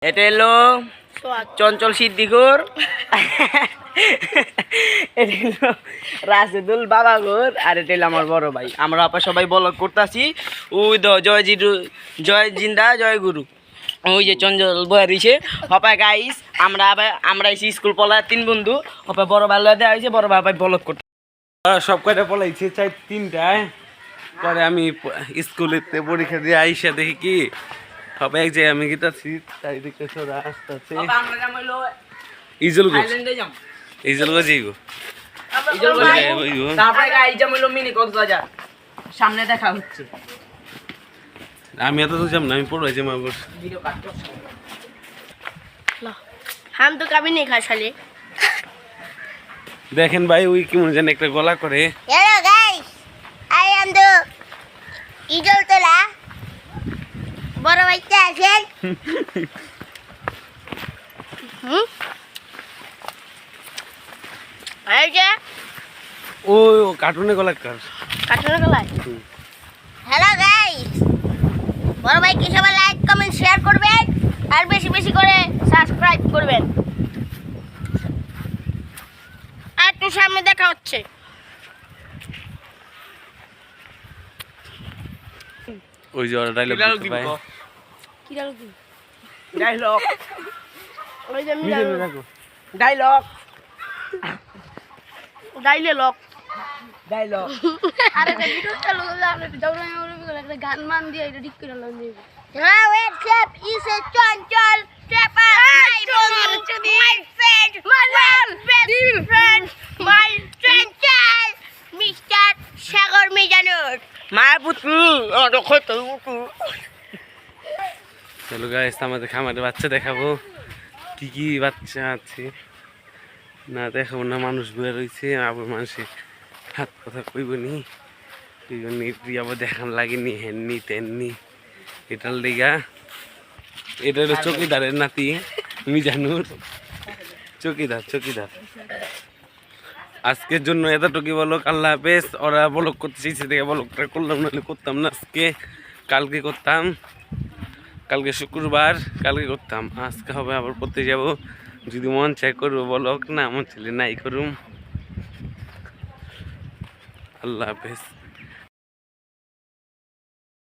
এটা হলো চঞ্চল সিদ্দিকুর, এটা হলো রাশেদুল বাবাগর, আর এটা হলো আমার বড় ভাই। আমরা আপা সবাই ব্লগ করতেছি। ওই দ জয় জিরু, জয় জিন্দা, জয় গুরু। ওই যে চঞ্চল বয়া রয়েছে হপায় গাইস। আমরা এসে স্কুল পড়া 3 বন্ধু হপায় বড় ভালো দেওয়া হয়েছে, বড় ভাই ব্লগ করতে সব কয়টা পলাইছে, চাই 3টায়। পরে আমি স্কুলেতে পরীক্ষা দিয়ে আইসা দেখি কি হবে এক জায়গায় আমি গিয়েছি, চারিদিকে সরা আসতেছে। ইজল গো, ইজল গো যাইগো, তারপরে গাইস যেমন মিনি কক্সবাজার সামনে দেখা হচ্ছে। আমি এত তো যাব না, আমি পড়াই যাবো আবার। ভিডিও কাট করছ हम तो कभी नहीं खा साले। দেখেন ভাই ওই কেমন যেন একটা গলা করে। Hello guys, I am the इजल तोला বড় ভাইটা আছেন। এই যে ও কার্টুনে গলা কার কাটনা গলায়। হ্যালো গাইস, বড় ভাই কি সবাই লাইক কমেন্ট শেয়ার করবেন আর বেশি বেশি করে সাবস্ক্রাইব করবেন। আর একটু সামনে দেখা হচ্ছে। ওই যে ডায়লগ ভাই, কি ডায়লগ? ডায়লগ, ওই যে আমি মিলে রাখো ডায়লগ, ডায়লগ ডায়লগ। আরে এটা ভিডিও চালু করলে আপনি দৌড়ানো করে একটা গান মান দিয়ে এটা ঠিক করে লাগান দিবেন। হ্যাঁ ওয়েট স্যাপ is a Chanchal trapper my বন্ধু my friend my best friend my Chanchal mister Sagar Mizanur মার পুত্র ওটা কত চলো গাইস আমাদের খামারে বাচ্চা দেখাবো, কি কি বাচ্চা আছে না দেখাবো না। মানুষ বয়ে রয়েছে, আবার মানুষের হাত কথা কইব নি, আবার দেখান লাগেনি হেননি তেননি। এটার লেগা এটা হলো চকিদারের নাতি মিজানুর, চকিদার চকিদার। আজকের জন্য এতটুকু বলো, আল্লাহ হাফেজ। ওরা বলক করতে চাইছে দেখে বলকটা করলাম, নাহলে করতাম না আজকে। কালকে করতাম, কালকে শুক্রবার, কালকে করতাম। আজকে হবে আবার করতে যাব, যদি মন চাই করবো বলক, না মন চাইলে নাই করুম। আল্লাহ হাফেজ।